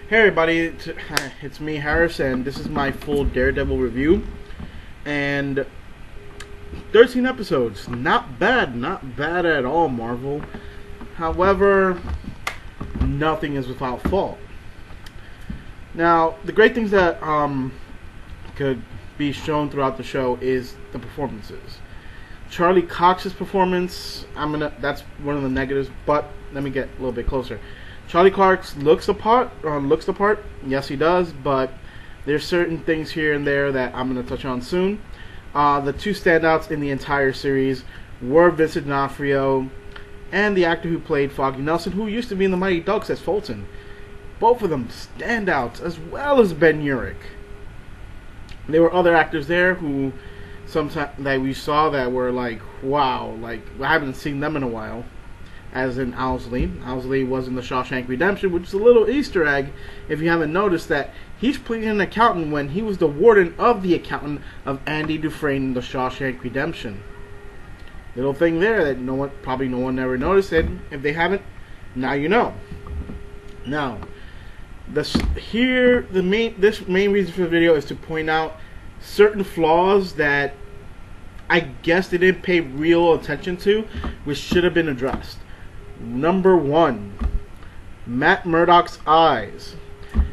Hey everybody, it's me Harris, and this is my full Daredevil review. And 13 episodes, not bad at all, Marvel. However, nothing is without fault. Now, the great things that could be shown throughout the show is the performances. Charlie Cox's performance, that's one of the negatives, but let me get a little bit closer. Charlie Cox looks the part. Yes, he does, but there's certain things here and there that I'm going to touch on soon. The two standouts in the entire series were Vincent D'Onofrio and the actor who played Foggy Nelson, who used to be in the Mighty Ducks as Fulton. Both of them standouts, as well as Ben Urich. There were other actors there who sometimes that we saw that were like, wow, like I haven't seen them in a while. As in Owsley. Owsley was in the Shawshank Redemption, which is a little Easter egg if you haven't noticed that he's playing an accountant when he was the warden of the accountant of Andy Dufresne in the Shawshank Redemption. Little thing there that no one ever noticed, and if they haven't, now you know. Now, this main reason for the video is to point out certain flaws that I guess they didn't pay real attention to, which should have been addressed. Number 1, Matt Murdock's eyes.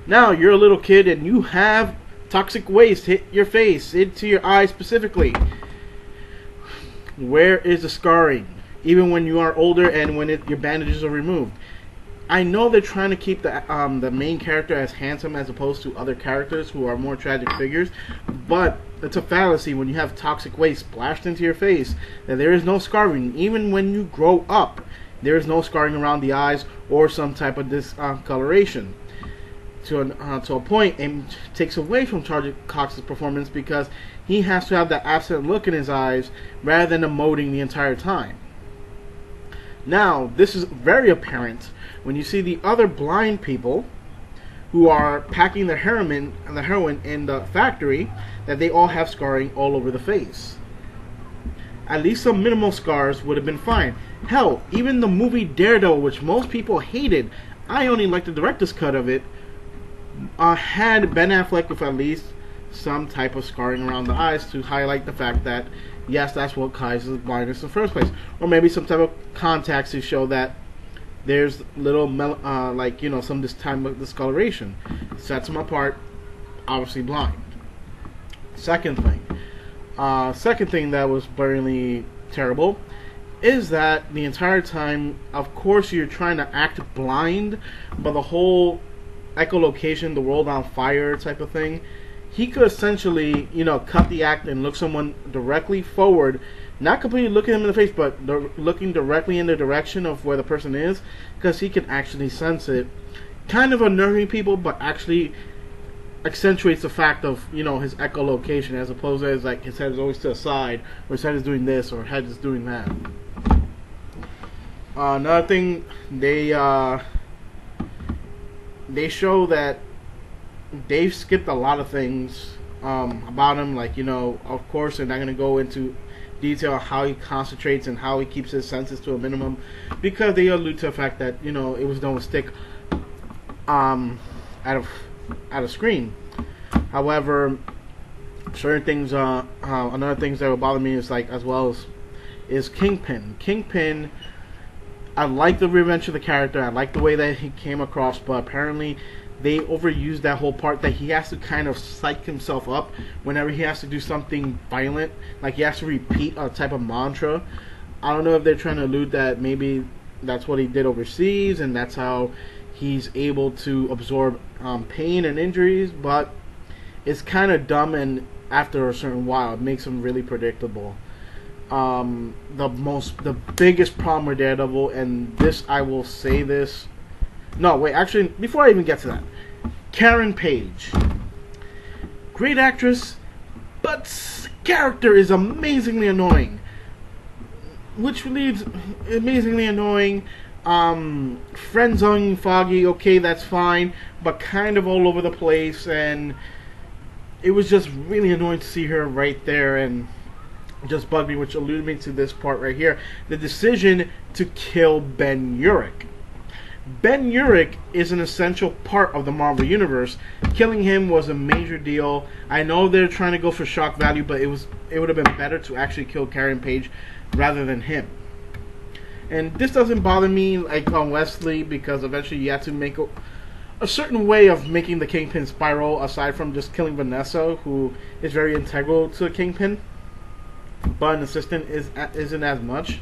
Now, you're a little kid and you have toxic waste hit your face, into your eyes specifically. Where is the scarring? Even when you are older and when your bandages are removed. I know they're trying to keep the main character as handsome as opposed to other characters who are more tragic figures, but it's a fallacy when you have toxic waste splashed into your face that there is no scarring. Even when you grow up, there is no scarring around the eyes or some type of discoloration. To a point, it takes away from Charlie Cox's performance because he has to have that absent look in his eyes rather than emoting the entire time. Now, this is very apparent when you see the other blind people who are packing the heroin in the factory, that they all have scarring all over the face. At least some minimal scars would have been fine. Hell, even the movie Daredevil, which most people hated, I only liked the director's cut of it, had Ben Affleck with at least some type of scarring around the eyes to highlight the fact that, yes, that's what causes blindness in the first place. Or maybe some type of contacts to show that there's little, some this time of discoloration. Sets him apart, obviously blind. Second thing that was really terrible is that the entire time, of course, you're trying to act blind, but the whole echolocation, the world on fire type of thing, he could essentially, cut the act and look someone directly forward, not completely looking them in the face, but looking directly in the direction of where the person is, because he can actually sense it. Kind of unnerving people, but actually accentuates the fact of, his echolocation, as opposed to like his head is always to the side, or his head is doing this, or head is doing that. Another thing, they show that they've skipped a lot of things about him, of course they're not going to go into detail on how he concentrates and how he keeps his senses to a minimum, because they allude to the fact that, it was done with stick out of screen. However, certain things, another things that would bother me is Kingpin. I like the revenge of the character. I like the way that he came across, but apparently they overused that whole part that he has to kind of psych himself up whenever he has to do something violent. Like he has to repeat a type of mantra. I don't know if they're trying to allude that maybe that's what he did overseas and that's how he's able to absorb pain and injuries, but it's kind of dumb, and after a certain while it makes him really predictable. The biggest problem with Daredevil, and this I will say this. No, wait, actually, before I even get to that, Karen Page, great actress, but character is amazingly annoying. Which leads amazingly annoying. Friend zoning Foggy, okay, that's fine, but kind of all over the place, and it was just really annoying to see her right there, and just bugged me, which alluded me to this part right here. The decision to kill Ben Urich. Ben Urich is an essential part of the Marvel Universe. Killing him was a major deal. I know they're trying to go for shock value, but it would have been better to actually kill Karen Page rather than him. And this doesn't bother me like on Wesley, because eventually you have to make a certain way of making the Kingpin spiral, aside from just killing Vanessa, who is very integral to the Kingpin, but an assistant isn't as much.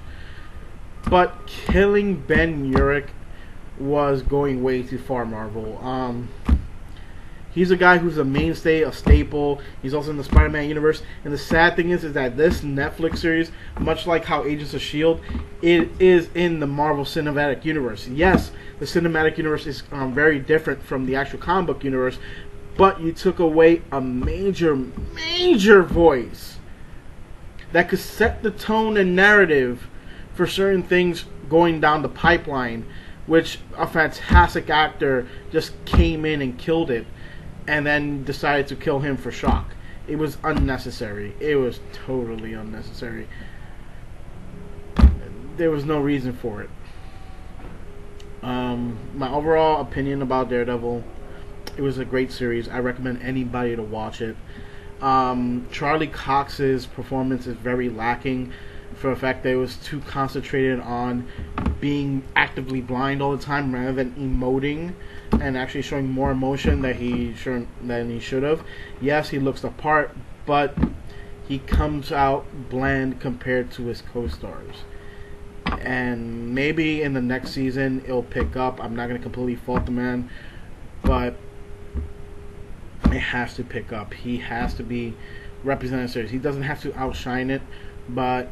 But killing Ben Urich was going way too far, Marvel. He's a guy who's a mainstay, a staple. He's also in the Spider-Man universe. And the sad thing is that this Netflix series, much like how Agents of S.H.I.E.L.D., it is in the Marvel Cinematic Universe. Yes, the Cinematic Universe is very different from the actual comic book universe, but you took away a major voice that could set the tone and narrative for certain things going down the pipeline, which a fantastic actor just came in and killed it, and then decided to kill him for shock. It was unnecessary. It was totally unnecessary. There was no reason for it. My overall opinion about Daredevil, it was a great series. I recommend anybody to watch it. Charlie Cox's performance is very lacking, for the fact that it was too concentrated on being actively blind all the time rather than emoting and actually showing more emotion than he should have. Yes, he looks the part, but he comes out bland compared to his co-stars. And maybe in the next season it'll pick up. I'm not going to completely fault the man, but it has to pick up. He has to be represented series. He doesn't have to outshine it, but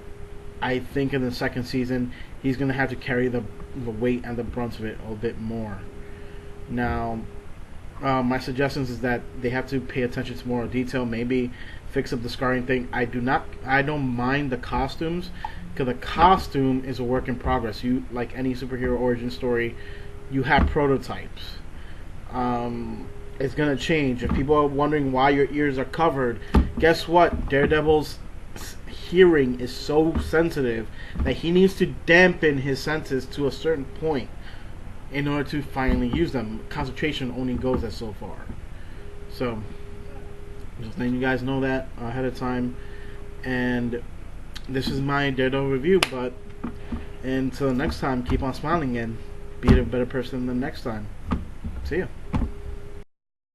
I think in the second season he's going to have to carry the weight and the brunt of it a bit more. Now, my suggestions is that they have to pay attention to more detail. Maybe fix up the scarring thing. I don't mind the costumes, because the costume is a work in progress. You, like any superhero origin story, you have prototypes. It's going to change. If people are wondering why your ears are covered, guess what? Daredevil's hearing is so sensitive that he needs to dampen his senses to a certain point in order to finally use them. Concentration only goes as so far. So, just letting you guys know that ahead of time. And this is my Daredevil review, but until next time, keep on smiling and be a better person than next time. See ya.